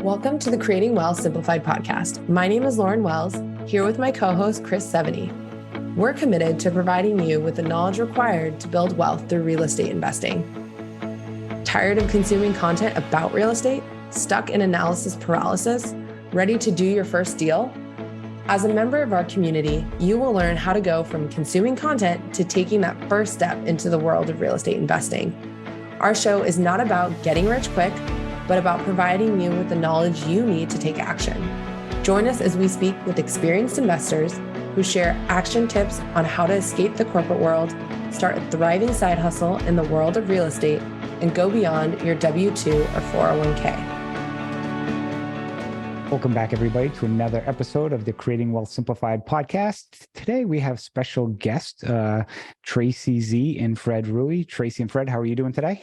Welcome to the Creating Wealth Simplified podcast. My name is Lauren Wells, here with my co-host, Chris Seveney. We're committed to providing you with the knowledge required to build wealth through real estate investing. Tired of consuming content about real estate? Stuck in analysis paralysis? Ready to do your first deal? As a member of our community, you will learn how to go from consuming content to taking that first step into the world of real estate investing. Our show is not about getting rich quick, but about providing you with the knowledge you need to take action. Join us as we speak with experienced investors who share action tips on how to escape the corporate world, start a thriving side hustle in the world of real estate, and go beyond your W-2 or 401k. Welcome back, everybody, to another episode of the Creating Wealth Simplified podcast. Today, we have special guests, Tracy Z and Fred Rewey. Tracy and Fred, how are you doing today?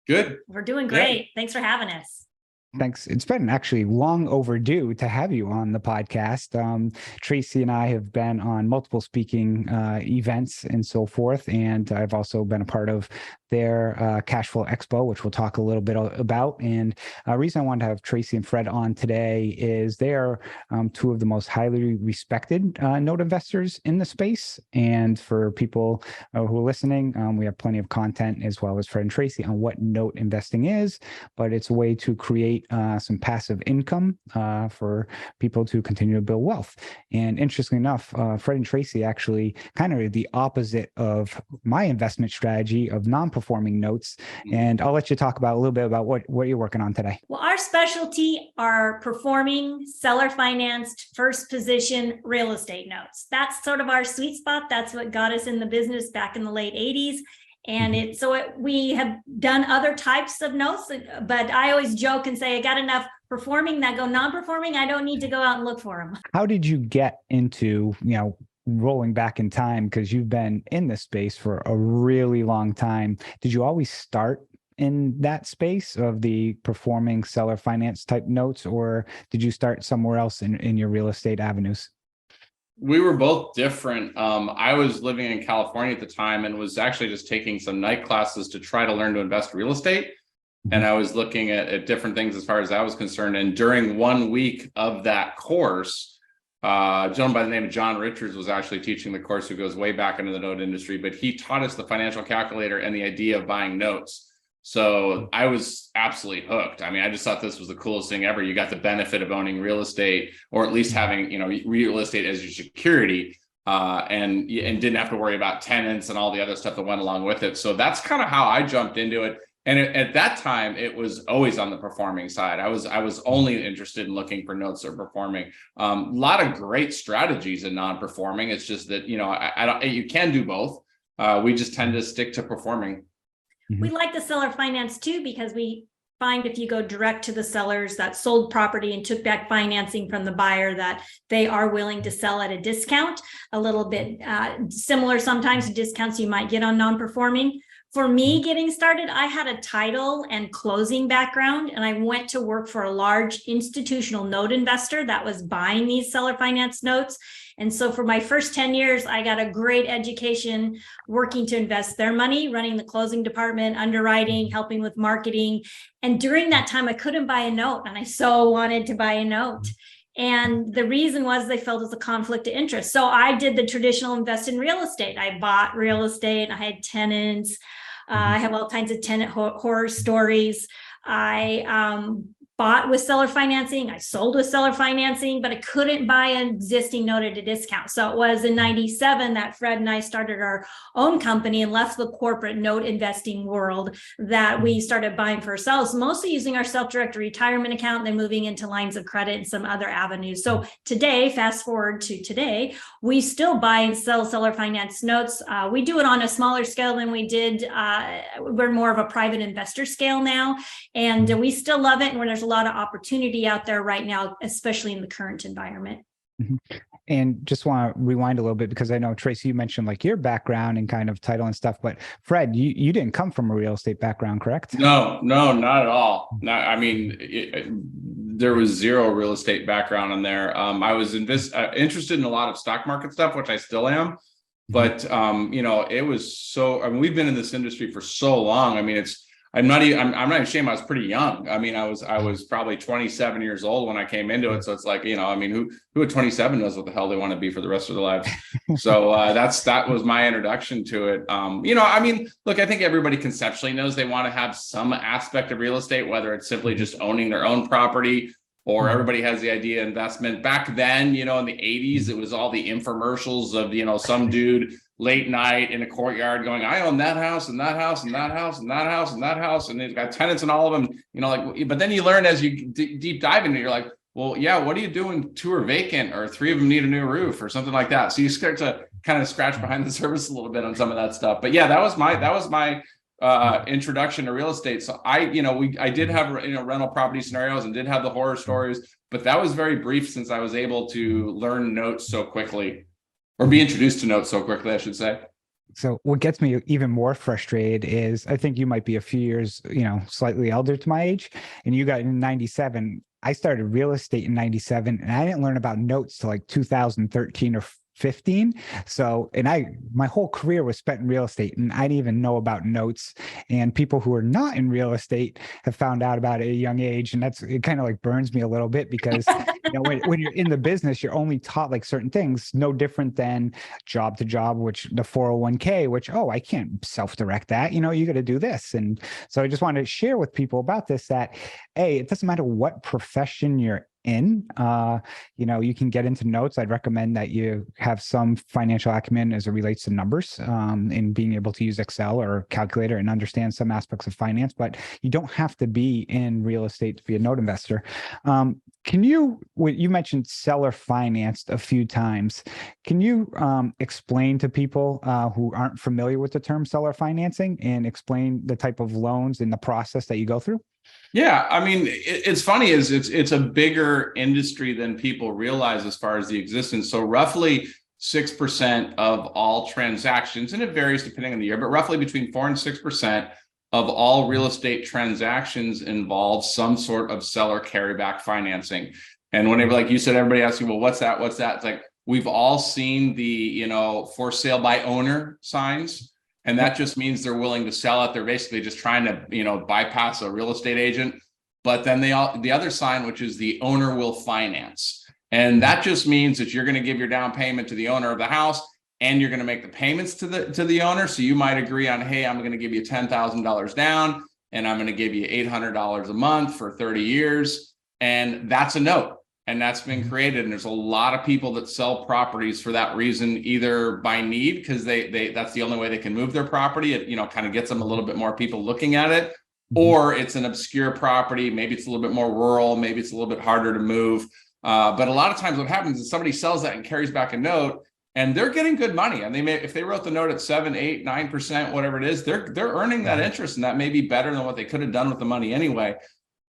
Good. We're doing great. Yeah. Thanks for having us. Thanks. It's been actually long overdue to have you on the podcast. Tracy and I have been on multiple speaking events and so forth, and I've also been a part of their Cash Flow Expo, which we'll talk a little bit about. And the reason I wanted to have Tracy and Fred on today is they are two of the most highly respected note investors in the space. And for people who are listening, we have plenty of content as well as Fred and Tracy on what note investing is, but it's a way to create some passive income for people to continue to build wealth. And interestingly enough, Fred and Tracy actually kind of the opposite of my investment strategy of non-performing notes. And I'll let you talk about a little bit about what you're working on today. Well, our specialty are performing seller financed first position real estate notes. That's sort of our sweet spot. That's what got us in the business back in the late 80s. And we have done other types of notes, but I always joke and say I got enough performing that go non-performing. I don't need to go out and look for them. How did you get into, rolling back in time, because you've been in this space for a really long time? Did you always start in that space of the performing seller finance type notes, or did you start somewhere else in your real estate avenues? We were both different. I was living in California at the time and was actually just taking some night classes to try to learn to invest in real estate. And I was looking at different things as far as I was concerned. And during 1 week of that course, a gentleman by the name of John Richards was actually teaching the course, who goes way back into the note industry, but he taught us the financial calculator and the idea of buying notes. So I was absolutely hooked. I mean, I just thought this was the coolest thing ever. You got the benefit of owning real estate, or at least having, real estate as your security, and didn't have to worry about tenants and all the other stuff that went along with it. So that's kind of how I jumped into it. And at that time, it was always on the performing side. I was only interested in looking for notes that are performing. A lot of great strategies in non-performing. It's just that, you can do both. We just tend to stick to performing. We like the seller finance too, because we find if you go direct to the sellers that sold property and took back financing from the buyer, that they are willing to sell at a discount, a little bit similar sometimes to discounts you might get on non-performing. For me, getting started, I had a title and closing background, and I went to work for a large institutional note investor that was buying these seller finance notes. And so for my first 10 years, I got a great education working to invest their money, running the closing department, underwriting, helping with marketing. And during that time, I couldn't buy a note, and I so wanted to buy a note. And the reason was they felt it was a conflict of interest. So I did the traditional invest in real estate. I bought real estate. I had tenants. I have all kinds of tenant horror stories. I bought with seller financing. I sold with seller financing, but I couldn't buy an existing note at a discount. So it was in 97 that Fred and I started our own company and left the corporate note investing world, that we started buying for ourselves, mostly using our self-directed retirement account, then moving into lines of credit and some other avenues. So today, fast forward to today, we still buy and sell seller finance notes. We do it on a smaller scale than we did. We're more of a private investor scale now, and we still love it. And when there's a lot of opportunity out there right now, especially in the current environment. Mm-hmm. And just want to rewind a little bit, because I know, Tracy, you mentioned like your background and kind of title and stuff, but Fred, you didn't come from a real estate background, correct? No, not at all. No, I mean, there was zero real estate background in there. I was interested in a lot of stock market stuff, which I still am. But, it was we've been in this industry for so long. I mean, I'm not even ashamed. I was pretty young. I mean, I was probably 27 years old when I came into it. So it's like, I mean, who at 27 knows what the hell they want to be for the rest of their lives. So that was my introduction to it. I mean, look, I think everybody conceptually knows they want to have some aspect of real estate, whether it's simply just owning their own property, or everybody has the idea of investment. Back then, in the 80s, it was all the infomercials of, some dude late night in a courtyard going, I own that house and that house and that house and that house and that house. And they've got tenants in all of them, but then you learn as you deep dive into it, you're like, well, yeah, what are you doing? 2 are vacant, or 3 of them need a new roof or something like that. So you start to kind of scratch behind the surface a little bit on some of that stuff. But yeah, that was my introduction to real estate. So I did have rental property scenarios and did have the horror stories, but that was very brief since I was able to learn notes so quickly, or be introduced to notes so quickly, I should say. So what gets me even more frustrated is I think you might be a few years, slightly elder to my age, and you got in 97. I started real estate in 97, and I didn't learn about notes till like 2013 or 15. So, and my whole career was spent in real estate, and I didn't even know about notes. And people who are not in real estate have found out about it at a young age. And it kind of like burns me a little bit, because when you're in the business, you're only taught like certain things, no different than job to job, which the 401k, which, I can't self-direct that, you got to do this. And so I just wanted to share with people about this, that it doesn't matter what profession you're in, you can get into notes. I'd recommend that you have some financial acumen as it relates to numbers, in being able to use Excel or calculator and understand some aspects of finance, but you don't have to be in real estate to be a note investor. You mentioned seller financed a few times. Can you explain to people who aren't familiar with the term seller financing, and explain the type of loans and the process that you go through? Yeah, I mean, it's funny, it's a bigger industry than people realize as far as the existence. So roughly 6% of all transactions, and it varies depending on the year, but roughly between 4 and 6% of all real estate transactions involve some sort of seller carryback financing. And whenever, like you said, everybody asks you, well, what's that? What's that? It's like, we've all seen the, for sale by owner signs. And that just means they're willing to sell it. They're basically just trying to, bypass a real estate agent. But then the other sign, which is the owner will finance. And that just means that you're going to give your down payment to the owner of the house, and you're going to make the payments to the owner. So you might agree on, hey, I'm going to give you $10,000 down, and I'm going to give you $800 a month for 30 years. And that's a note. And that's been created. And there's a lot of people that sell properties for that reason, either by need, because they that's the only way they can move their property. It, kind of gets them a little bit more people looking at it, or it's an obscure property. Maybe it's a little bit more rural. Maybe it's a little bit harder to move. But a lot of times what happens is somebody sells that and carries back a note, and they're getting good money. And if they wrote the note at 7, 8, 9%, whatever it is, they're earning that interest, and that may be better than what they could have done with the money anyway.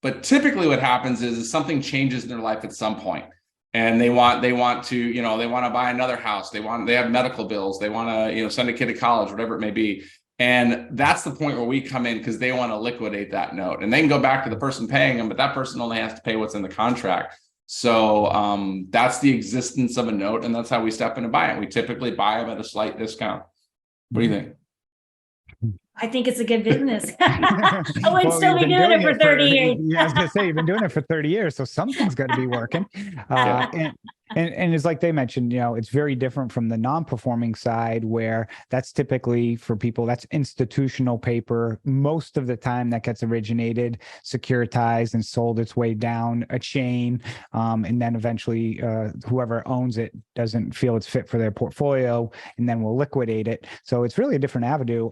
But typically what happens is something changes in their life at some point, and they want to, they want to buy another house. They have medical bills. They want to, send a kid to college, whatever it may be. And that's the point where we come in, because they want to liquidate that note, and they can go back to the person paying them, but that person only has to pay what's in the contract. So that's the existence of a note, and that's how we step in and buy it. We typically buy them at a slight discount. What do you think? I think it's a good business. I would still be doing it for 30 years. Yeah, I was going to say, you've been doing it for 30 years, so something's got to be working. And it's like they mentioned, it's very different from the non-performing side, where that's typically for people, that's institutional paper. Most of the time that gets originated, securitized, and sold its way down a chain. And then eventually whoever owns it doesn't feel it's fit for their portfolio, and then will liquidate it. So it's really a different avenue.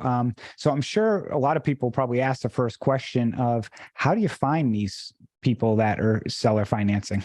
So I'm sure a lot of people probably ask the first question of, how do you find these people that are seller financing?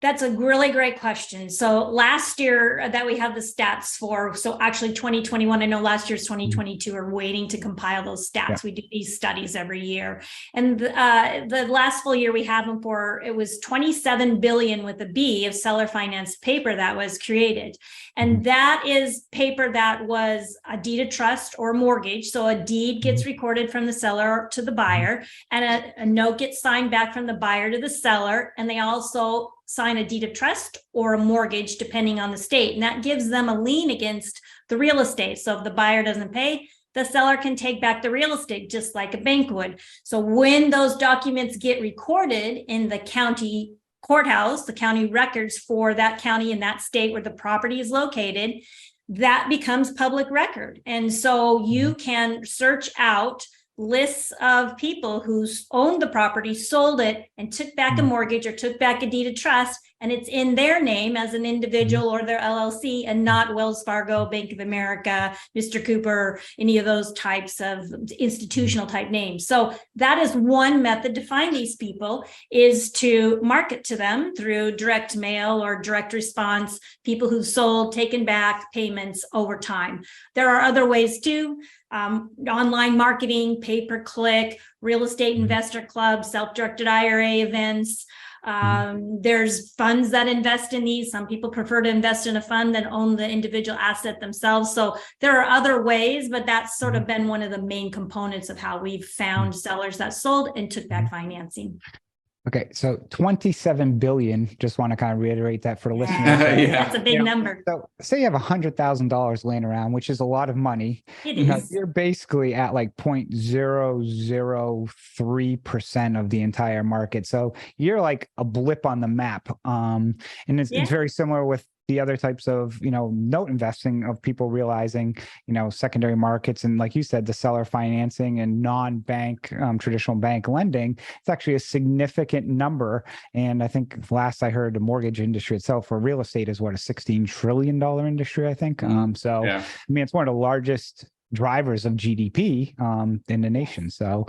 That's a really great question. So last year that we have the stats for, so actually 2021, I know last year's 2022, are waiting to compile those stats. Yeah. We do these studies every year. And the last full year we have them for, it was 27 billion with a B of seller finance paper that was created. And that is paper that was a deed of trust or mortgage. So a deed gets recorded from the seller to the buyer, and a note gets signed back from the buyer to the seller. And they also sign a deed of trust or a mortgage, depending on the state. And that gives them a lien against the real estate. So if the buyer doesn't pay, the seller can take back the real estate just like a bank would. So when those documents get recorded in the county courthouse, the county records for that county and that state where the property is located, that becomes public record. And so you can search out lists of people who owned the property, sold it, and took back a mortgage or took back a deed of trust, and it's in their name as an individual or their LLC, and not Wells Fargo, Bank of America, Mr. Cooper, any of those types of institutional type names. So that is one method to find these people, is to market to them through direct mail or direct response, people who've sold, taken back payments over time. There are other ways too. Online marketing, pay-per-click, real estate investor clubs, self-directed IRA events. There's funds that invest in these. Some people prefer to invest in a fund than own the individual asset themselves. So there are other ways, but that's sort of been one of the main components of how we've found sellers that sold and took back financing. Okay, so 27 billion, just want to kind of reiterate that for the listeners. Yeah. That's a big number. So say you have $100,000 laying around, which is a lot of money. It You know, is. you're basically at like 0.003% of the entire market. So you're like a blip on the map. And it's very similar with the other types of, note investing, of people realizing, secondary markets. And like you said, the seller financing and non-bank, traditional bank lending, it's actually a significant number. And I think last I heard, the mortgage industry itself for real estate is what, a $16 trillion industry, I think. I mean, it's one of the largest drivers of GDP in the nation. So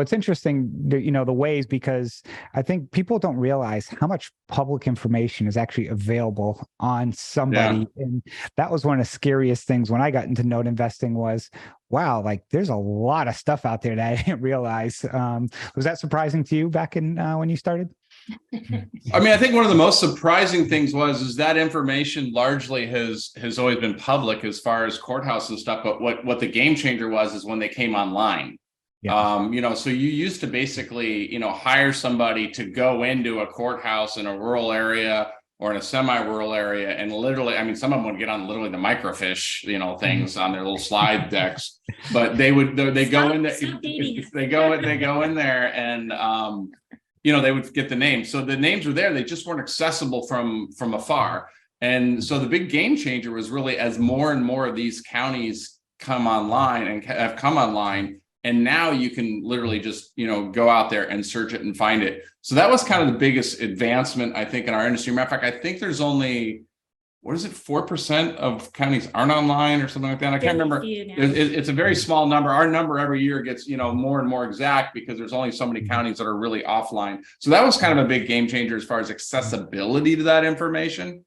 it's interesting, the ways, because I think people don't realize how much public information is actually available on somebody. Yeah. And that was one of the scariest things when I got into note investing was, wow, like there's a lot of stuff out there that I didn't realize. Was that surprising to you back in when you started? I mean, I think one of the most surprising things is that information largely has always been public as far as courthouse and stuff. But what the game changer is when they came online. Yeah. So you used to basically, hire somebody to go into a courthouse in a rural area or in a semi-rural area, and literally, I mean, some of them would get on literally the microfiche, things on their little slide decks, but they go in there, they go in there, and they would get the names. So the names were there; they just weren't accessible from afar. And so the big game changer was really as more and more of these counties come online and have come online. And now you can literally just, go out there and search it and find it. So that was kind of the biggest advancement, I think, in our industry. Matter of fact, I think there's only, 4% of counties aren't online or something like that. I can't remember. It's a very small number. Our number every year gets, more and more exact because there's only so many counties that are really offline. So that was kind of a big game changer as far as accessibility to that information.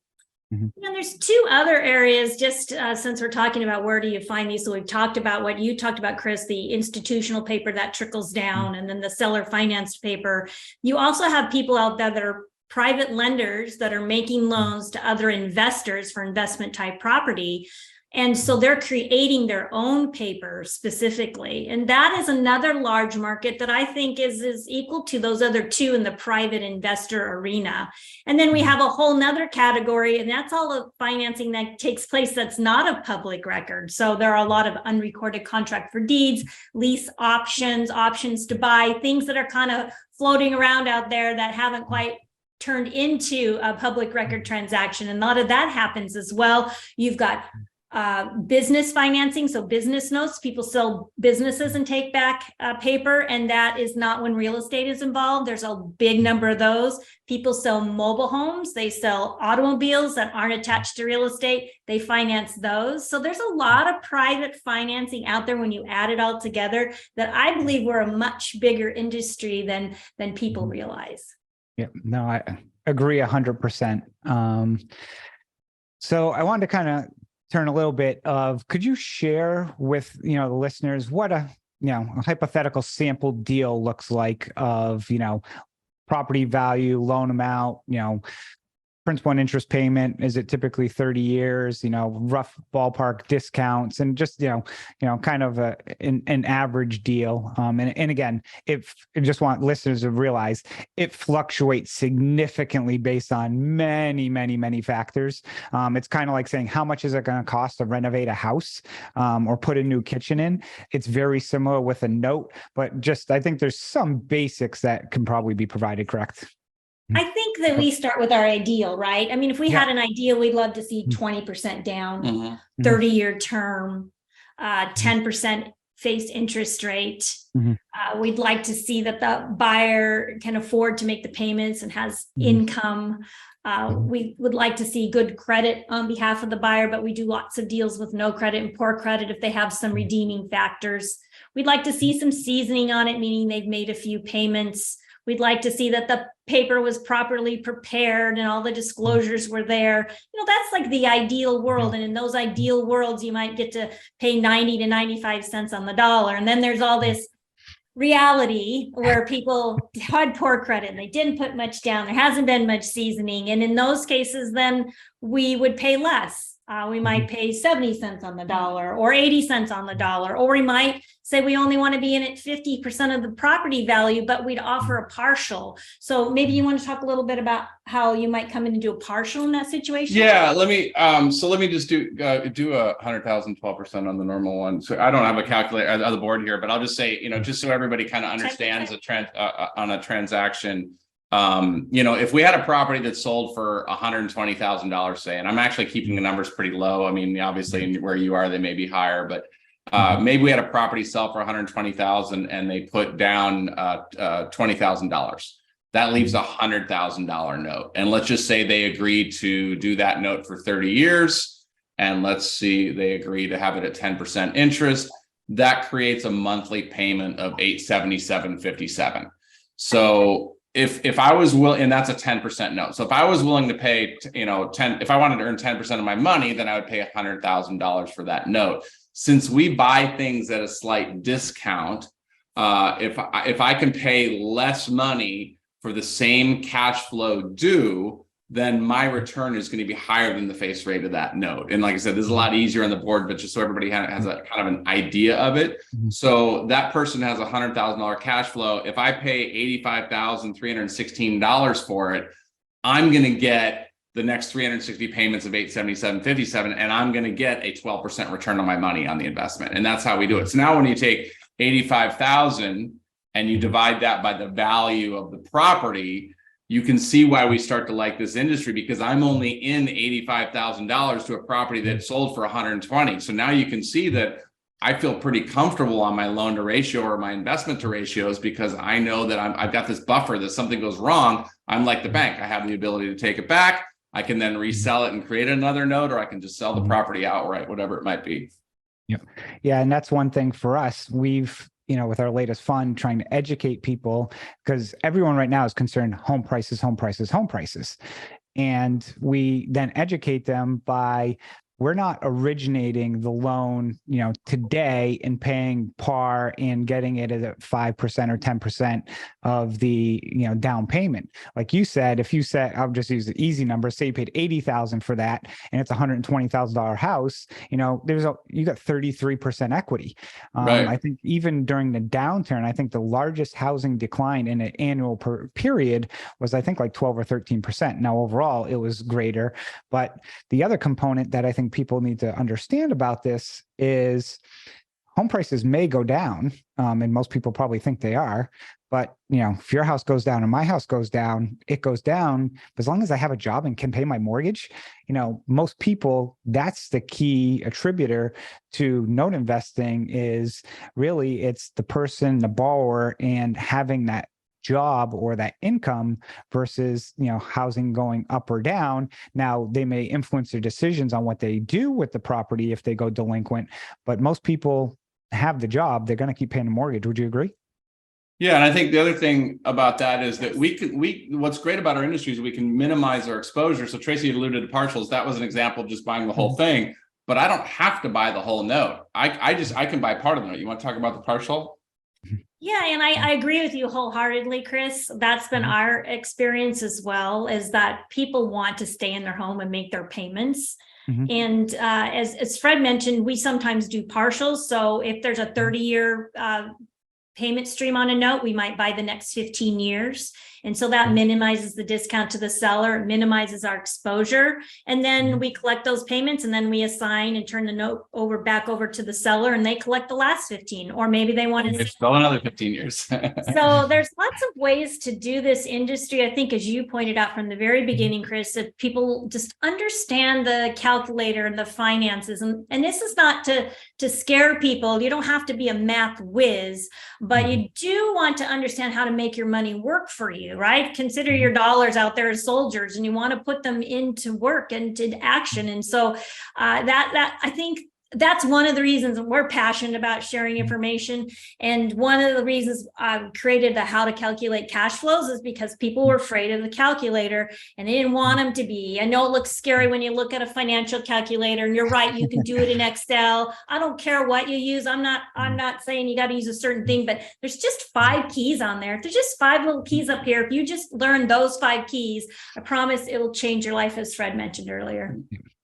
And there's two other areas, just since we're talking about where do you find these. So we've talked about what you talked about, Chris, the institutional paper that trickles down, and then the seller financed paper. You also have people out there that are private lenders that are making loans to other investors for investment type property. And so they're creating their own paper specifically. And that is another large market that I think is equal to those other two in the private investor arena. And then we have a whole nother category, and that's all the financing that takes place that's not a public record. So there are a lot of unrecorded contract for deeds, lease options, options to buy, things that are kind of floating around out there that haven't quite turned into a public record transaction. And a lot of that happens as well. You've got business financing, so business notes, people sell businesses and take back paper, and that is not when real estate is involved. There's a big number of those. People sell mobile homes, they sell automobiles that aren't attached to real estate, they finance those. So there's a lot of private financing out there when you add it all together, that I believe we're a much bigger industry than people realize. Yeah, no, I agree 100%. So I wanted to kind of turn a little bit of, could you share with, the listeners what a hypothetical sample deal looks like of, property value, loan amount, principal and interest payment? Is it typically 30 years, rough ballpark discounts, and just, kind of an average deal. And again, if I just want listeners to realize it fluctuates significantly based on many, many, many factors. It's kind of like saying, how much is it going to cost to renovate a house or put a new kitchen in? It's very similar with a note, but just, I think there's some basics that can probably be provided, correct? I think that we start with our ideal, right? I mean, if we had an ideal, we'd love to see 20% down, 30-year term, 10% face interest rate. We'd like to see that the buyer can afford to make the payments and has income. We would like to see good credit on behalf of the buyer, but we do lots of deals with no credit and poor credit if they have some redeeming factors. We'd like to see some seasoning on it, meaning they've made a few payments. We'd like to see that the paper was properly prepared and all the disclosures were there. That's like the ideal world. And in those ideal worlds, you might get to pay 90 to 95 cents on the dollar. And then there's all this reality where people had poor credit and they didn't put much down. There hasn't been much seasoning. And in those cases, then we would pay less. We might pay 70 cents on the dollar or 80 cents on the dollar, or we might say we only want to be in at 50% of the property value, but we'd offer a partial. So maybe you want to talk a little bit about how you might come in and do a partial in that situation. Yeah, let me just do 100,000, 12% on the normal one. So I don't have a calculator on the board here, but I'll just say, just so everybody kind of understands on a transaction. If we had a property that sold for $120,000, say, and I'm actually keeping the numbers pretty low. I mean, obviously where you are, they may be higher, but maybe we had a property sell for 120,000 and they put down $20,000. That leaves $100,000 note. And let's just say they agreed to do that note for 30 years. And let's see, they agree to have it at 10% interest. That creates a monthly payment of $877.57. So if I was willing, and that's a 10% note. So if I was willing to pay, if I wanted to earn 10% of my money, then I would pay $100,000 for that note. Since we buy things at a slight discount, if I can pay less money for the same cash flow due, then my return is going to be higher than the face rate of that note. And like I said, this is a lot easier on the board, but just so everybody has a kind of an idea of it. So that person has $100,000 cash flow. If I pay $85,316 for it, I'm going to get the next 360 payments of $877.57, and I'm going to get a 12% return on my money on the investment. And that's how we do it. So now when you take 85,000 and you divide that by the value of the property, you can see why we start to like this industry, because I'm only in $85,000 to a property that sold for 120. So now you can see that I feel pretty comfortable on my loan to ratio or my investment to ratios, because I know that I've got this buffer that something goes wrong. I'm like the bank. I have the ability to take it back. I can then resell it and create another note, or I can just sell the property outright, whatever it might be. Yeah. And that's one thing for us. We've, with our latest fund, trying to educate people, because everyone right now is concerned home prices. And we then educate them by, we're not originating the loan, today and paying par and getting it at 5% or 10% of the, down payment. Like you said, if you said, I'll just use the easy number, say you paid $80,000 for that and it's a $120,000 house, you got 33% equity. Right. I think even during the downturn, I think the largest housing decline in an annual period was, I think, like 12 or 13%. Now, overall, it was greater. But the other component that I think people need to understand about this is home prices may go down, and most people probably think they are. But, if your house goes down and my house goes down, it goes down. But as long as I have a job and can pay my mortgage, most people, that's the key attributor to note investing, is really it's the person, the borrower, and having that job or that income versus, housing going up or down. Now, they may influence their decisions on what they do with the property if they go delinquent, but most people have the job, they're going to keep paying the mortgage. Would you agree? Yeah, and I think the other thing about that is that what's great about our industry is we can minimize our exposure. So Tracy had alluded to partials. That was an example of just buying the whole thing, but I don't have to buy the whole note. I can buy part of the note. You want to talk about the partial? Yeah, and I agree with you wholeheartedly, Chris. That's been our experience as well, is that people want to stay in their home and make their payments. And as Fred mentioned, we sometimes do partials. So if there's a 30-year payment stream on a note, we might buy the next 15 years. And so that minimizes the discount to the seller, it minimizes our exposure. And then we collect those payments, and then we assign and turn the note back over to the seller, and they collect the last 15, or maybe they want to still another 15 years. So there's lots of ways to do this industry. I think, as you pointed out from the very beginning, Chris, that people just understand the calculator and the finances. And this is not to scare people. You don't have to be a math whiz, but you do want to understand how to make your money work for you, right? Consider your dollars out there as soldiers, and you want to put them into work and to action. And so that I think that's one of the reasons we're passionate about sharing information. And one of the reasons I created the How to Calculate Cash Flows is because people were afraid of the calculator and they didn't want them to be. I know it looks scary when you look at a financial calculator, and you're right, you can do it in Excel. I don't care what you use. I'm not saying you got to use a certain thing, but there's just 5 keys on there. There's just 5 little keys up here. If you just learn those 5 keys, I promise it will change your life, as Fred mentioned earlier.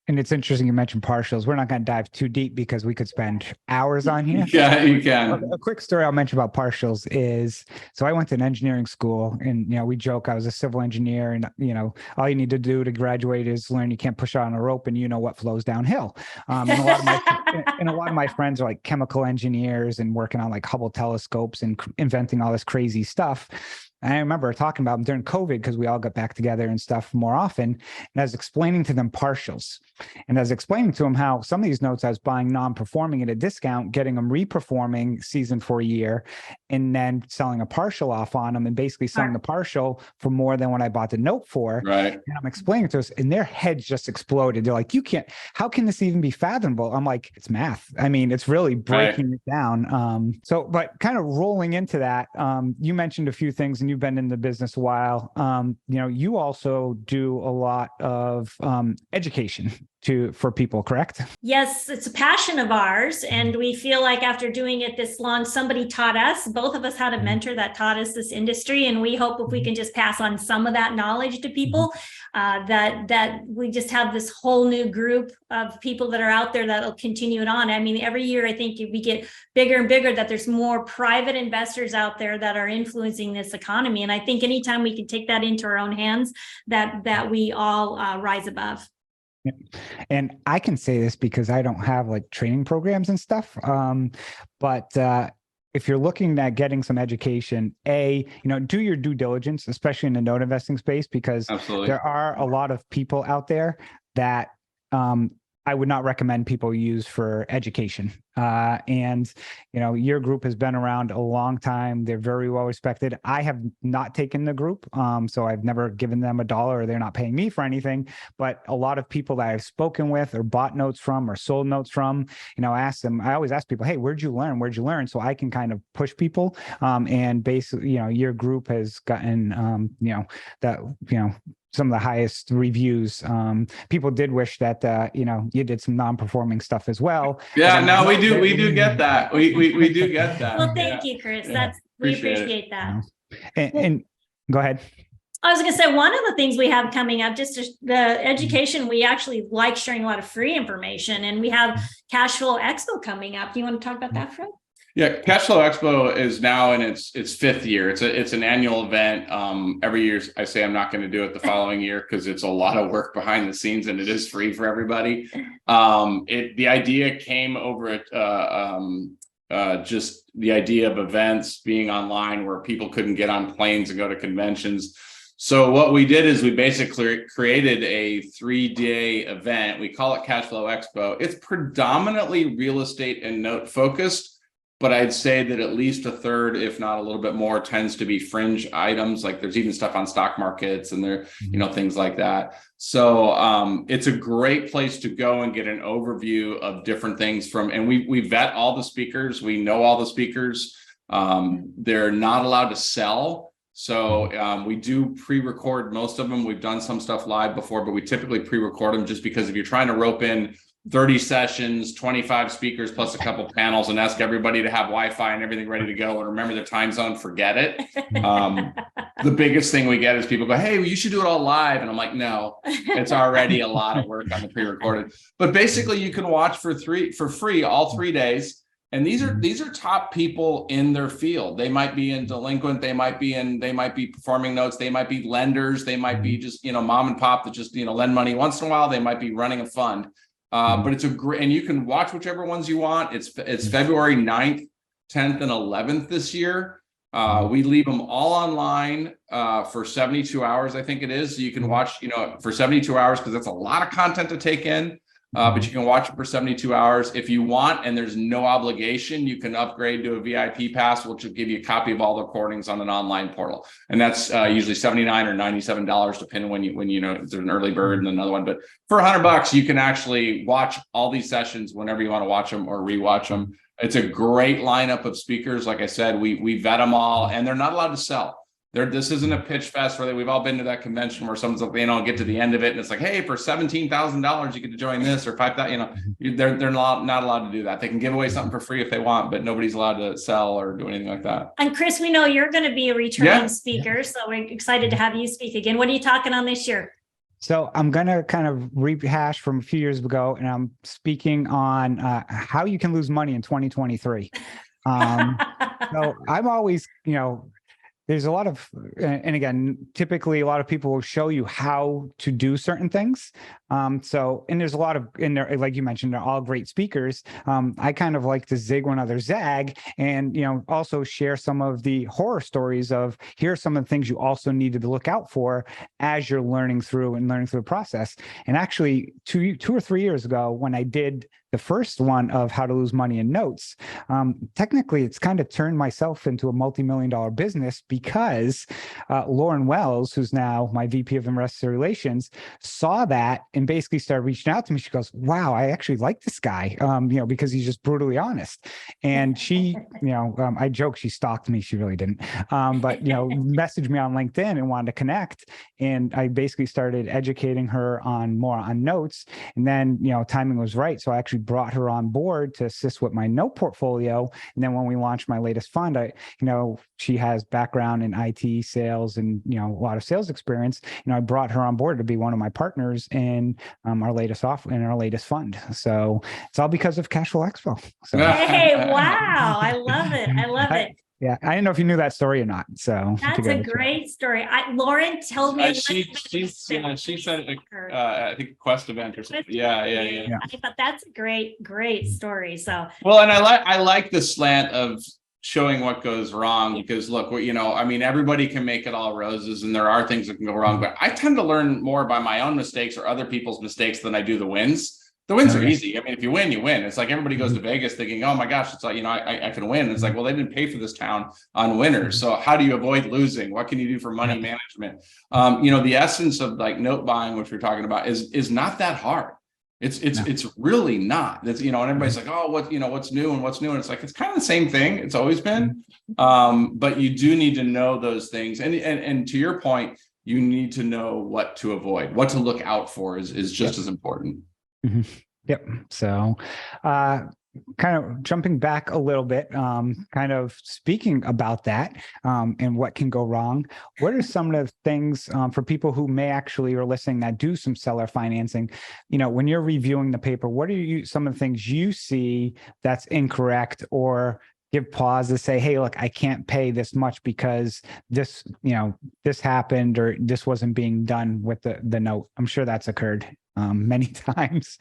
And it's interesting you mentioned partials. We're not going to dive too deep because we could spend hours on here. Yeah, you can. A quick story I'll mention about partials is, so I went to an engineering school, and, we joke I was a civil engineer, and, all you need to do to graduate is learn you can't push on a rope and you know what flows downhill. And a lot of my friends are like chemical engineers and working on like Hubble telescopes and inventing all this crazy stuff. And I remember talking about them during COVID, because we all got back together and stuff more often. And I was explaining to them partials. And I was explaining to them how some of these notes I was buying non-performing at a discount, getting them reperforming season for a year, and then selling a partial off on them, and basically selling the partial for more than what I bought the note for. Right. And I'm explaining to us, and their heads just exploded. They're like, how can this even be fathomable? I'm like, it's math. I mean, it's really breaking it down. But kind of rolling into that, you mentioned a few things, and you've been in the business a while. You also do a lot of education for people, correct? Yes, it's a passion of ours. And we feel like after doing it this long, somebody taught us. Both of us had a mentor that taught us this industry. And we hope if we can just pass on some of that knowledge to people, that we just have this whole new group of people that are out there that'll continue it on. I mean, every year, I think we get bigger and bigger, that there's more private investors out there that are influencing this economy. And I think anytime we can take that into our own hands, that we all rise above. And I can say this because I don't have like training programs and stuff. But if you're looking at getting some education, do your due diligence, especially in the note investing space, because there are a lot of people out there that I would not recommend people use for education. And your group has been around a long time. They're very well respected. I have not taken the group, so I've never given them $1, or they're not paying me for anything. But a lot of people that I've spoken with, or bought notes from, or sold notes from, I always ask people, hey, where'd you learn? So I can kind of push people. And basically, your group has gotten, some of the highest reviews. People did wish that you did some non-performing stuff as well. Yeah, no, we do get that. We do get that. Well, thank you, Chris. We appreciate that. And go ahead. I was going to say, one of the things we have coming up, just the education, we actually like sharing a lot of free information, and we have Cash Flow Expo coming up. Do you want to talk about that, Fred? Yeah, Cash Flow Expo is now in its 5th year. It's an annual event. Every year I say I'm not going to do it the following year because it's a lot of work behind the scenes, and it is free for everybody. The idea came over at just the idea of events being online where people couldn't get on planes and go to conventions. So what we did is we basically created a 3-day event. We call it Cash Flow Expo. It's predominantly real estate and note focused, but I'd say that at least a third, if not a little bit more, tends to be fringe items. Like there's even stuff on stock markets and there, things like that. So it's a great place to go and get an overview of different things and we vet all the speakers. We know all the speakers. They're not allowed to sell. So we do pre-record most of them. We've done some stuff live before, but we typically pre-record them just because if you're trying to rope in 30 sessions, 25 speakers, plus a couple panels, and ask everybody to have Wi-Fi and everything ready to go. And remember the time zone, forget it. The biggest thing we get is people go, hey, well, you should do it all live. And I'm like, no, it's already a lot of work on the pre-recorded. But basically you can watch for free all 3 days. And these are top people in their field. They might be in delinquent, they might be performing notes, they might be lenders, they might be just, mom and pop that just, lend money once in a while, they might be running a fund. But it's a great, and you can watch whichever ones you want. It's February 9th, 10th, and 11th this year. We leave them all online for 72 hours, I think it is. So you can watch, for 72 hours, because that's a lot of content to take in. But you can watch it for 72 hours if you want, and there's no obligation. You can upgrade to a VIP pass, which will give you a copy of all the recordings on an online portal. And that's usually $79 or $97, depending when there's an early bird and another one. But for $100, you can actually watch all these sessions whenever you want to watch them or rewatch them. It's a great lineup of speakers. Like I said, we vet them all, and they're not allowed to sell. This isn't a pitch fest where we've all been to that convention where someone's like, get to the end of it and it's like, hey, for $17,000 you get to join this, or $5,000. They're not allowed to do that. They can give away something for free if they want, but nobody's allowed to sell or do anything like that. And Chris, we know you're going to be a returning speaker, so we're excited to have you speak again. What are you talking on this year? So I'm going to kind of rehash from a few years ago, and I'm speaking on how you can lose money in 2023. So I'm always, there's a lot of, and again, typically a lot of people will show you how to do certain things. And there's a lot of in there, like you mentioned, they're all great speakers. I kind of like to zig when others zag, and, also share some of the horror stories of here are some of the things you also needed to look out for as you're learning through the process. And actually 2 or 3 years ago, when I did the first one of how to lose money in notes, technically it's kind of turned myself into a multi-million-dollar business, because Lauren Wells, who's now my VP of Investor Relations, saw that and basically started reaching out to me. She goes, wow, I actually like this guy, because he's just brutally honest. And she, I joke, she stalked me. She really didn't. But, messaged me on LinkedIn and wanted to connect. And I basically started educating her more on notes. And then, timing was right. So I actually brought her on board to assist with my note portfolio. And then when we launched my latest fund, she has background in IT sales and, a lot of sales experience. I brought her on board to be one of my partners in our latest fund. So it's all because of Cashflow Expo. So. Hey, wow. I love it. I love it. Yeah, I didn't know if you knew that story or not. So that's a great story. Lauren told me she said I think a Quest event or something. Yeah. But that's a great story. So well, and I like the slant of showing what goes wrong, because look, everybody can make it all roses, and there are things that can go wrong, but I tend to learn more by my own mistakes or other people's mistakes than I do the wins. The wins are easy. If you win, you win. It's like everybody goes to Vegas thinking, oh my gosh, it's like, I can win. It's like, well, they didn't pay for this town on winners. So how do you avoid losing? What can you do for money management? The essence of like note buying, which we're talking about, is not that hard. It's really not. That's, and everybody's like, oh, what's new and what's new. And it's like, it's kind of the same thing. It's always been. But you do need to know those things. And to your point, you need to know what to avoid. What to look out for is just as important. Mm-hmm. Yep. So, kind of jumping back a little bit, kind of speaking about that and what can go wrong. What are some of the things for people who may actually are listening that do some seller financing? When you're reviewing the paper, what are some of the things you see that's incorrect, or give pause to say, hey, look, I can't pay this much because this happened, or this wasn't being done with the note? I'm sure that's occurred many times.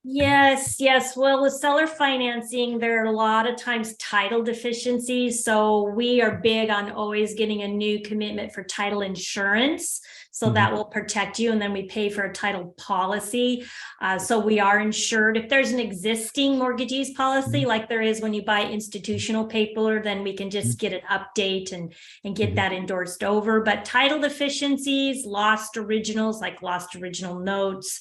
Yes. Well, with seller financing, there are a lot of times title deficiencies. So we are big on always getting a new commitment for title insurance. So that will protect you. And then we pay for a title policy. So we are insured. If there's an existing mortgagee's policy, like there is when you buy institutional paper, then we can just get an update and get that endorsed over. But title deficiencies, lost originals, like lost original notes.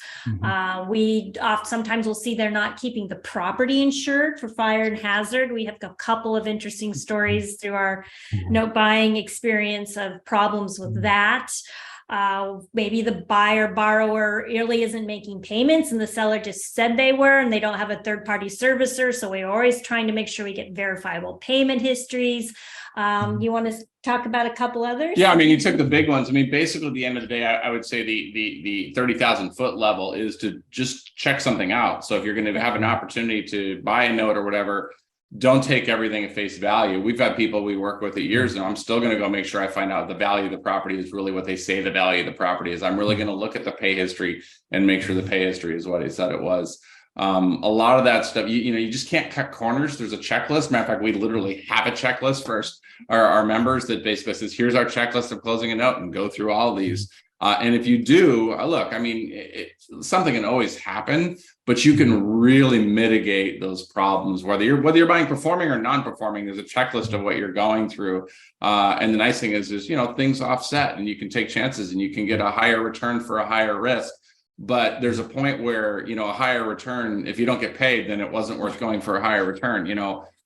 We sometimes will see they're not keeping the property insured for fire and hazard. We have a couple of interesting stories through our note buying experience of problems with that. Maybe the borrower really isn't making payments and the seller just said they were, and they don't have a third-party servicer. So we're always trying to make sure we get verifiable payment histories. You want to talk about a couple others? Yeah, I mean, you took the big ones. I mean, basically, at the end of the day, I would say the 30,000 foot level is to just check something out. So if you're going to have an opportunity to buy a note or whatever, don't take everything at face value. We've had people we work with at years, and I'm still going to go make sure I find out the value of the property is really what they say the value of the property is. I'm really going to look at the pay history and make sure the pay history is what he said it was. A lot of that stuff, you just can't cut corners. There's a checklist. Matter of fact, we literally have a checklist for our members that basically says, here's our checklist of closing a note, and go through all these. And if you do, look, I mean, something can always happen, but you can really mitigate those problems, whether you're buying performing or non-performing. There's a checklist of what you're going through. And the nice thing is, things offset, and you can take chances, and you can get a higher return for a higher risk. But there's a point where, a higher return, if you don't get paid, then it wasn't worth going for a higher return,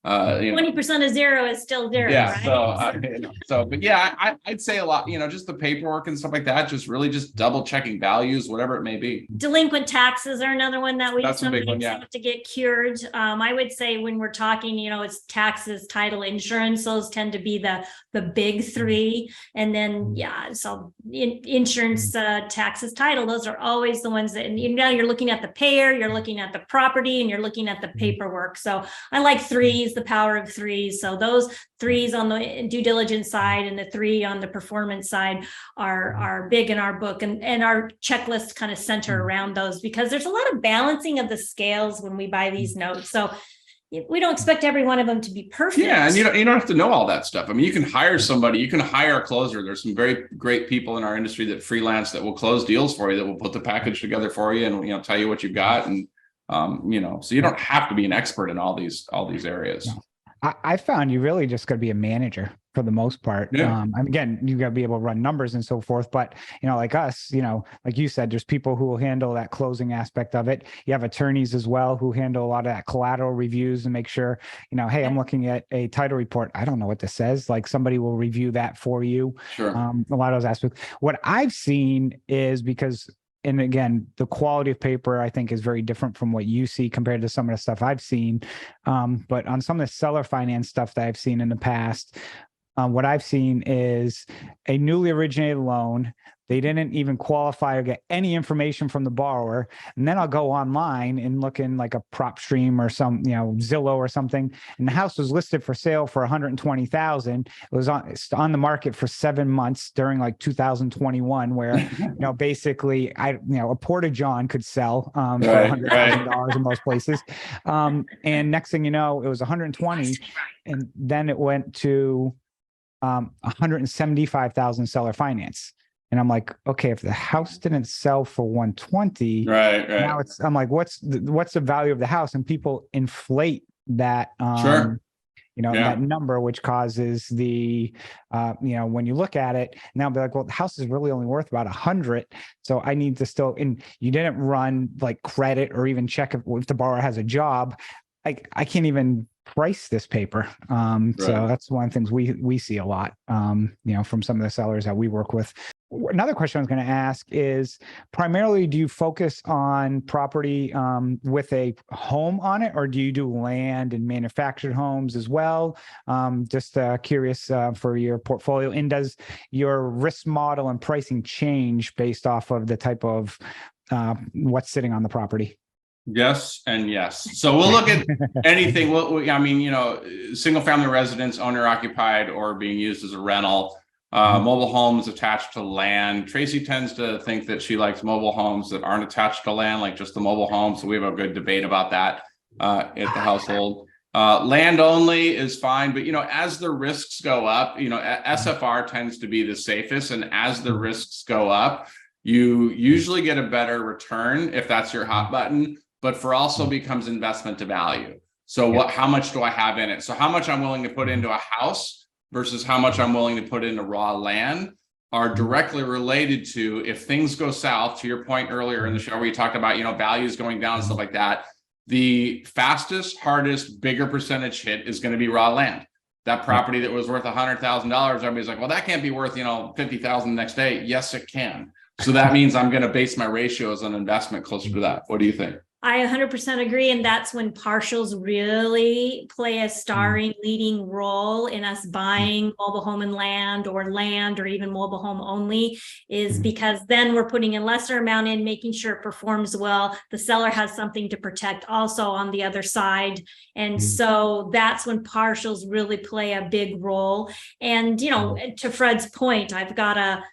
20% of zero is still zero. Yeah. Right? But yeah, I'd say a lot, just the paperwork and stuff like that, just really just double checking values, whatever it may be. Delinquent taxes are another one that we sometimes yeah. have to get cured. I would say when we're talking, it's taxes, title, insurance, those tend to be the big three. And then, so insurance, taxes, title, those are always the ones that, and you're looking at the payer, you're looking at the property, and you're looking at the paperwork. So I like threes, the power of threes. So those threes on the due diligence side and the three on the performance side are big in our book, and our checklists kind of center around those, because there's a lot of balancing of the scales when we buy these notes. So we don't expect every one of them to be perfect. Yeah, and you don't have to know all that stuff. I mean, you can hire somebody, you can hire a closer. There's some very great people in our industry that freelance, that will close deals for you, that will put the package together for you, and tell you what you've got, and so you don't have to be an expert in all these areas. No. I found you really just got to be a manager for the most part. Yeah. Again, you got to be able to run numbers and so forth. But, like us, like you said, there's people who will handle that closing aspect of it. You have attorneys as well who handle a lot of that collateral reviews and make sure, hey, I'm looking at a title report. I don't know what this says. Like, somebody will review that for you. Sure. A lot of those aspects. What I've seen is, because and again, the quality of paper, I think, is very different from what you see compared to some of the stuff I've seen. But on some of the seller finance stuff that I've seen in the past, what I've seen is a newly originated loan. They didn't even qualify or get any information from the borrower. And then I'll go online and look in like a PropStream or some, Zillow or something. And the house was listed for sale for $120,000. It was on the market for 7 months during like 2021, where, basically a Porta-John could sell for $100,000 in most places. And next thing you know, it was 120, and then it went to 175,000 seller finance. And I'm like, okay, if the house didn't sell for 120, right. Now I'm like, what's the value of the house? And people inflate that, Sure. that number, which causes the, when you look at it now, be like, well, the house is really only worth about 100. So I need to still, and you didn't run like credit or even check if the borrower has a job. I can't even price this paper. So that's one of the things we see a lot, from some of the sellers that we work with. Another question I was going to ask is, primarily, do you focus on property with a home on it, or do you do land and manufactured homes as well? Just curious for your portfolio. And does your risk model and pricing change based off of the type of what's sitting on the property? Yes and yes. So we'll look at anything. Single family residence, owner occupied, or being used as a rental. Mobile homes attached to land. Tracy tends to think that she likes mobile homes that aren't attached to land, like just the mobile home. So we have a good debate about that at the household. Land only is fine, but as the risks go up, SFR tends to be the safest, and as the risks go up, you usually get a better return if that's your hot button. But for also becomes investment to value. So how much do I have in it? So how much I'm willing to put into a house versus how much I'm willing to put into raw land are directly related to, if things go south, to your point earlier in the show where you talked about, values going down and stuff like that, the fastest, hardest, bigger percentage hit is going to be raw land. That property that was worth $100,000, everybody's like, well, that can't be worth, $50,000 the next day. Yes, it can. So that means I'm going to base my ratios on investment closer to that. What do you think? I 100% agree. And that's when partials really play a starring leading role in us buying mobile home and land or even mobile home only, is because then we're putting a lesser amount in, making sure it performs well. The seller has something to protect also on the other side. And so that's when partials really play a big role. And, to Fred's point, I've got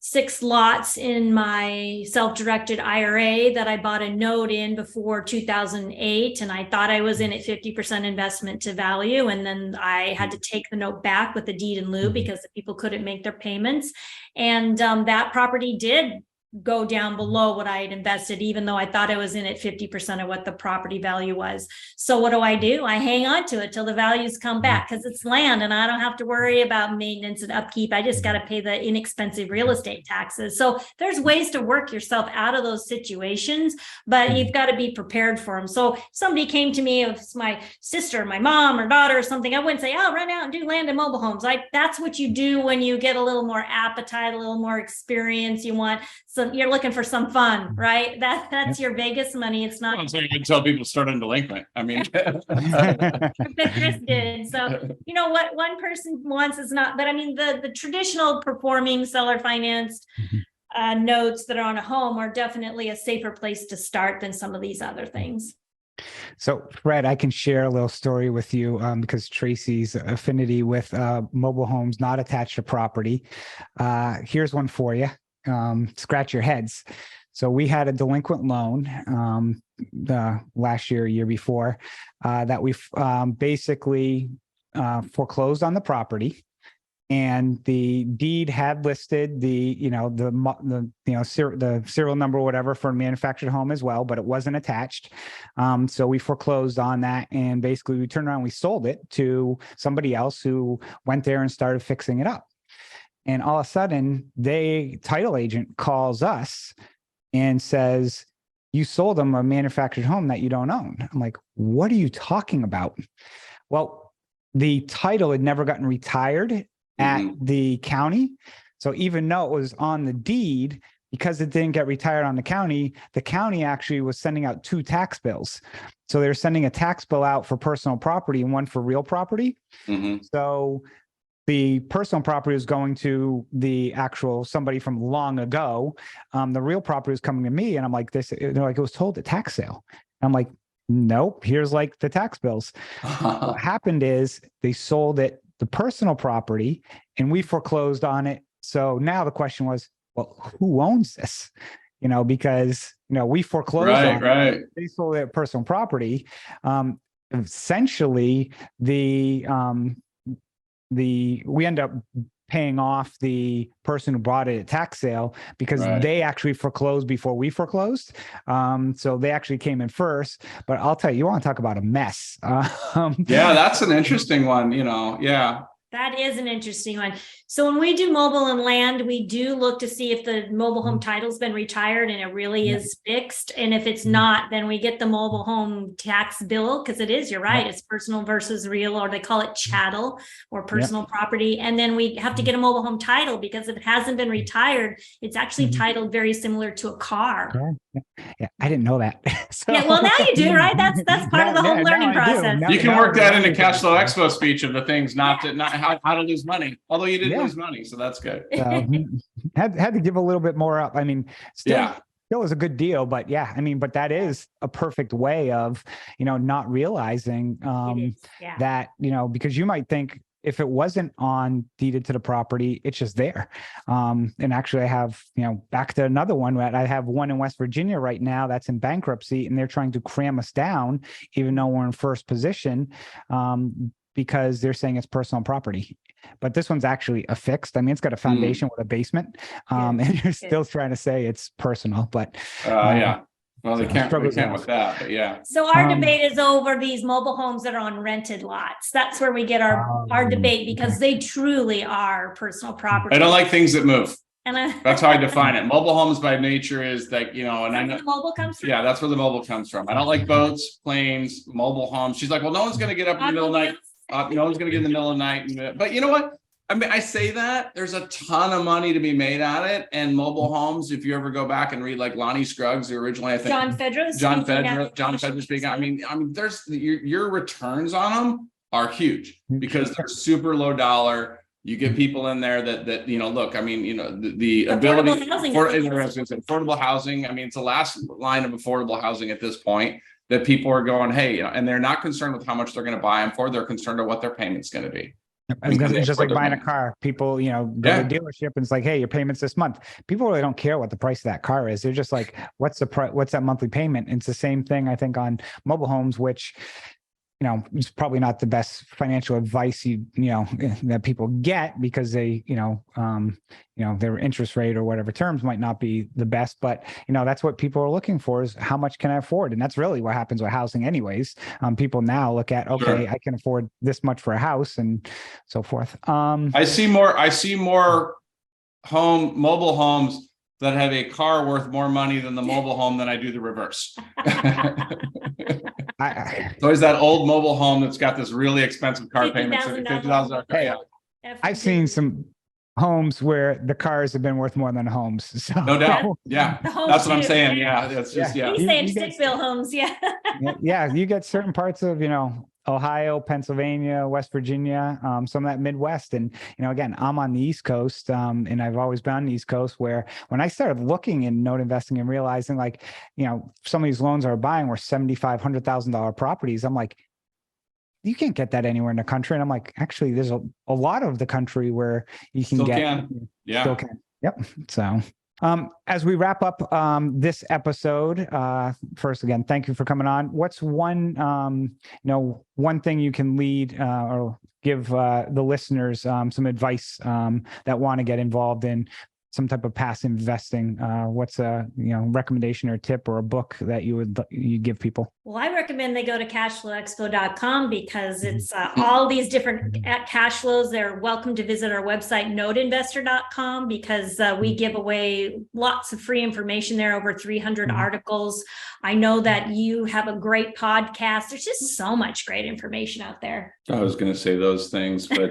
6 lots in my self-directed IRA that I bought a note in before 2008. And I thought I was in at 50% investment to value. And then I had to take the note back with the deed in lieu because the people couldn't make their payments. And that property did go down below what I had invested, even though I thought I was in at 50% of what the property value was. So what do? I hang on to it till the values come back, because it's land and I don't have to worry about maintenance and upkeep. I just got to pay the inexpensive real estate taxes. So there's ways to work yourself out of those situations, but you've got to be prepared for them. So if somebody came to me, if it's my sister, my mom or daughter or something, I wouldn't say, oh, run out and do land and mobile homes. That's what you do when you get a little more appetite, a little more experience. You're looking for some fun, right? That's your Vegas money. It's not. Well, so you can tell people starting delinquent. I mean, Chris did. So, what one person wants is not, but I mean, the traditional performing seller financed notes that are on a home are definitely a safer place to start than some of these other things. So, Fred, I can share a little story with you because Tracy's affinity with mobile homes not attached to property. Here's one for you. Scratch your heads. So we had a delinquent loan last year before that we basically foreclosed on the property, and the deed had listed the serial number or whatever for a manufactured home as well, but it wasn't attached. So we foreclosed on that, and basically we turned around and we sold it to somebody else who went there and started fixing it up. And all of a sudden, title agent calls us and says, you sold them a manufactured home that you don't own. I'm like, what are you talking about? Well, the title had never gotten retired at the county. So even though it was on the deed, because it didn't get retired on the county actually was sending out 2 tax bills. So they're sending a tax bill out for personal property and one for real property. So the personal property is going to the actual somebody from long ago. The real property is coming to me, and I'm like, they're like, it was told at tax sale. And I'm like, nope, here's like the tax bills. What happened is they sold the personal property, and we foreclosed on it. So now the question was, well, who owns this? Because we foreclosed on it. They sold their personal property. Essentially, we end up paying off the person who bought it at tax sale because they actually foreclosed before we foreclosed. So they actually came in first. But I'll tell you, you want to talk about a mess. Yeah, that's an interesting one. Yeah. That is an interesting one. So when we do mobile and land, we do look to see if the mobile home title's been retired and it really is fixed. And if it's not, then we get the mobile home tax bill, because it is, you're right, it's personal versus real, or they call it chattel or personal property. And then we have to get a mobile home title, because if it hasn't been retired, it's actually titled very similar to a car. Yeah, I didn't know that. Yeah, well, now you do, right? That's part of the whole learning process. You can work that into Cash Flow Expo speech of the things not how to lose money. Although you didn't lose money, so that's good. Had to give a little bit more up. I mean, still was a good deal, but but that is a perfect way of not realizing that because you might think, if it wasn't deeded to the property, it's just there. And actually I have, back to another one, I have one in West Virginia right now that's in bankruptcy, and they're trying to cram us down, even though we're in first position, because they're saying it's personal property. But this one's actually affixed. I mean, it's got a foundation with a basement, and you're still trying to say it's personal, but well, they can't with that, but So our debate is over these mobile homes that are on rented lots. That's where we get our debate, because they truly are personal property. I don't like things that move. And that's how I define it. Mobile homes by nature is that, and I know the mobile comes from. Yeah, that's where the mobile comes from. I don't like boats, planes, mobile homes. She's like, well, no one's going to get up in the middle of the night. No one's going to get in the middle of the night. But you know what? I mean, I say that there's a ton of money to be made at it, and mobile homes. If you ever go back and read like Lonnie Scruggs, originally I think John Fedra speaking. I mean, there's your returns on them are huge because they're super low dollar. You get people in there that look. I mean, the ability affordable housing. I mean, it's the last line of affordable housing at this point that people are going, hey, and they're not concerned with how much they're going to buy them for. They're concerned with what their payment's going to be. It's just like buying a car. People, go to a dealership and it's like, hey, your payment's this month. People really don't care what the price of that car is. They're just like, what's the price? What's that monthly payment? And it's the same thing, I think, on mobile homes, which, it's probably not the best financial advice that people get because they, their interest rate or whatever terms might not be the best. But, that's what people are looking for is how much can I afford? And that's really what happens with housing anyways. People now look at, okay, sure, I can afford this much for a house and so forth. I see more mobile homes that have a car worth more money than the mobile home than I do the reverse. It's always that old mobile home that's got this really expensive car payment. $50,000. Hey, I've seen some homes where the cars have been worth more than homes. So no doubt. Yeah. That's what I'm saying. Yeah. That's just, yeah. He's saying stick-built homes. Yeah. Yeah. You get certain parts of, Ohio, Pennsylvania, West Virginia, some of that Midwest. And, again, I'm on the East Coast and I've always been on the East Coast where when I started looking in note investing and realizing some of these loans I were buying were $75,000, $100,000 properties. I'm like, you can't get that anywhere in the country. And I'm like, actually, there's a lot of the country where you can Yeah. Still can. Yep. So as we wrap up this episode, first, again, thank you for coming on. What's one thing you can lead or give the listeners some advice that want to get involved in some type of passive investing? What's a recommendation or tip or a book that you give people? Well, I recommend they go to cashflowexpo.com because it's all these different cash flows. They're welcome to visit our website, noteinvestor.com, because we give away lots of free information there, over 300 articles. I know that you have a great podcast. There's just so much great information out there. I was going to say those things, but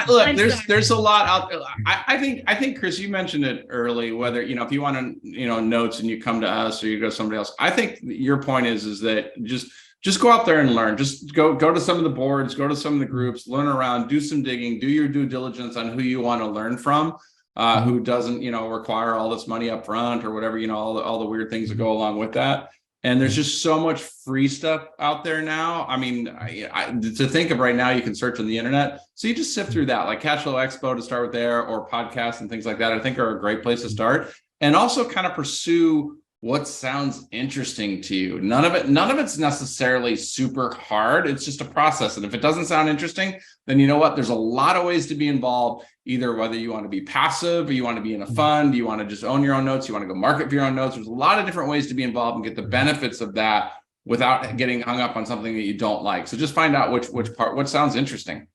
look, there's a lot out there. I think, Chris, you mentioned it early, whether, if you want to, notes and you come to us or you go to somebody else. I think your point is that just go out there and learn. Just go to some of the boards, go to some of the groups, learn around, do some digging, do your due diligence on who you want to learn from, who doesn't, require all this money up front or whatever, all the weird things that go along with that. And there's just so much free stuff out there now. I mean, to think of right now, you can search on the internet. So you just sift through that, like Cashflow Expo to start with there, or podcasts and things like that, I think are a great place to start. And also kind of pursue what sounds interesting to you. None of it's necessarily super hard. It's just a process. And if it doesn't sound interesting, then you know what? There's a lot of ways to be involved, either whether you want to be passive or you want to be in a fund, you want to just own your own notes, you want to go market for your own notes. There's a lot of different ways to be involved and get the benefits of that without getting hung up on something that you don't like. So just find out what sounds interesting.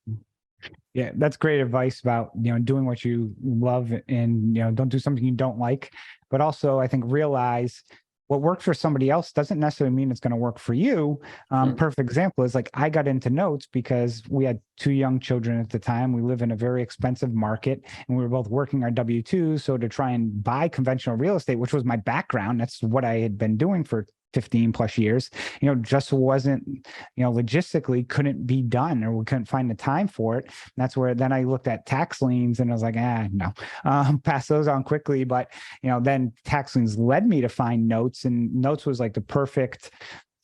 Yeah, that's great advice about, doing what you love and, don't do something you don't like. But also, I think, realize what worked for somebody else doesn't necessarily mean it's going to work for you. Perfect example is I got into notes because we had 2 young children at the time. We live in a very expensive market and we were both working our W-2s. So to try and buy conventional real estate, which was my background, that's what I had been doing for 15 plus years, just wasn't, logistically couldn't be done, or we couldn't find the time for it. And that's where then I looked at tax liens and I was like, no, pass those on quickly. But, then tax liens led me to find notes, and notes was like the perfect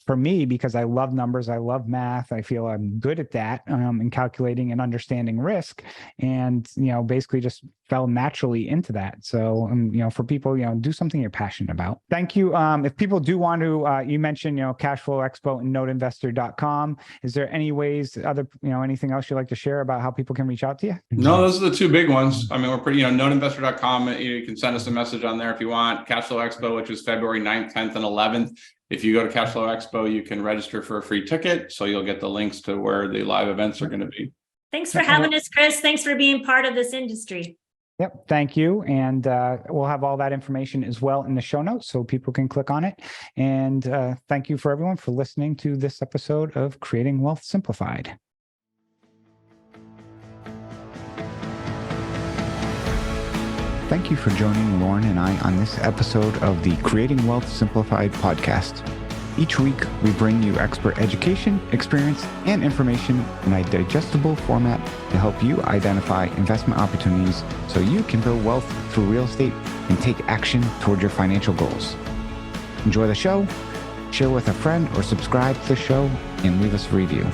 for me because I love numbers. I love math. I feel I'm good at that in calculating and understanding risk, and, basically just fell naturally into that. So, for people, do something you're passionate about. Thank you. If people do want to, you mentioned, Cashflow Expo and noteinvestor.com. Is there any ways, anything else you'd like to share about how people can reach out to you? No, those are the 2 big ones. I mean, we're pretty, noteinvestor.com. You can send us a message on there if you want. Cashflow Expo, which is February 9th, 10th, and 11th. If you go to Cashflow Expo, you can register for a free ticket. So you'll get the links to where the live events are going to be. Thanks for having us, Chris. Thanks for being part of this industry. Yep. Thank you. And we'll have all that information as well in the show notes so people can click on it. And thank you for everyone for listening to this episode of Creating Wealth Simplified. Thank you for joining Lauren and I on this episode of the Creating Wealth Simplified podcast. Each week, we bring you expert education, experience, and information in a digestible format to help you identify investment opportunities so you can build wealth through real estate and take action toward your financial goals. Enjoy the show, share with a friend, or subscribe to the show and leave us a review.